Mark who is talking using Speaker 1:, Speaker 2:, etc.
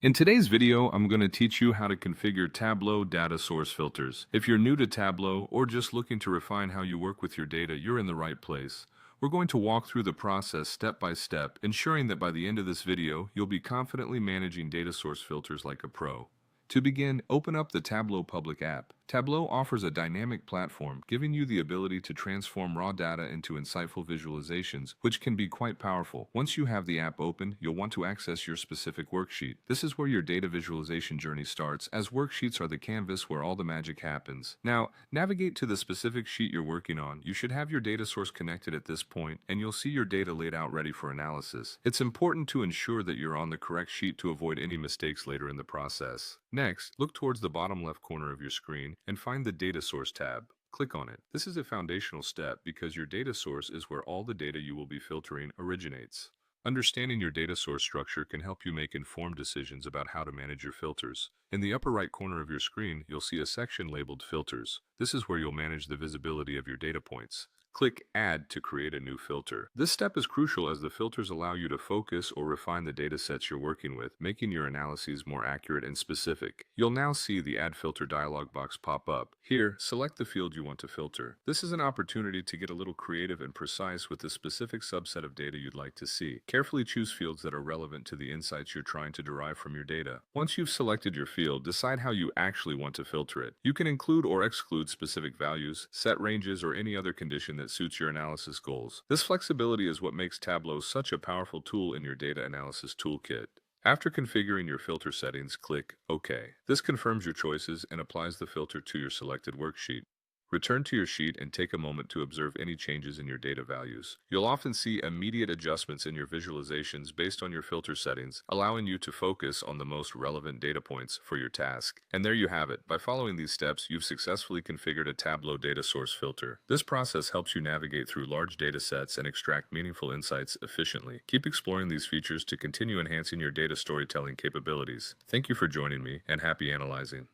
Speaker 1: In today's video, I'm going to teach you how to configure Tableau data source filters. If you're new to Tableau or just looking to refine how you work with your data, you're in the right place. We're going to walk through the process step by step, ensuring that by the end of this video, you'll be confidently managing data source filters like a pro. To begin, open up the Tableau public app. Tableau offers a dynamic platform, giving you the ability to transform raw data into insightful visualizations, which can be quite powerful. Once you have the app open, you'll want to access your specific worksheet. This is where your data visualization journey starts, as worksheets are the canvas where all the magic happens. Now, navigate to the specific sheet you're working on. You should have your data source connected at this point, and you'll see your data laid out ready for analysis. It's important to ensure that you're on the correct sheet to avoid any mistakes later in the process. Next, look towards the bottom left corner of your screen and find the Data Source tab. Click on it. This is a foundational step because your data source is where all the data you will be filtering originates. Understanding your data source structure can help you make informed decisions about how to manage your filters. In the upper right corner of your screen, you'll see a section labeled Filters. This is where you'll manage the visibility of your data points. Click Add to create a new filter. This step is crucial as the filters allow you to focus or refine the data sets you're working with, making your analyses more accurate and specific. You'll now see the Add Filter dialog box pop up. Here, select the field you want to filter. This is an opportunity to get a little creative and precise with the specific subset of data you'd like to see. Carefully choose fields that are relevant to the insights you're trying to derive from your data. Once you've selected your field, decide how you actually want to filter it. You can include or exclude specific values, set ranges, or any other condition that suits your analysis goals. This flexibility is what makes Tableau such a powerful tool in your data analysis toolkit. After configuring your filter settings, click OK. This confirms your choices and applies the filter to your selected worksheet. Return to your sheet and take a moment to observe any changes in your data values. You'll often see immediate adjustments in your visualizations based on your filter settings, allowing you to focus on the most relevant data points for your task. And there you have it. By following these steps, you've successfully configured a Tableau data source filter. This process helps you navigate through large data sets and extract meaningful insights efficiently. Keep exploring these features to continue enhancing your data storytelling capabilities. Thank you for joining me, and happy analyzing.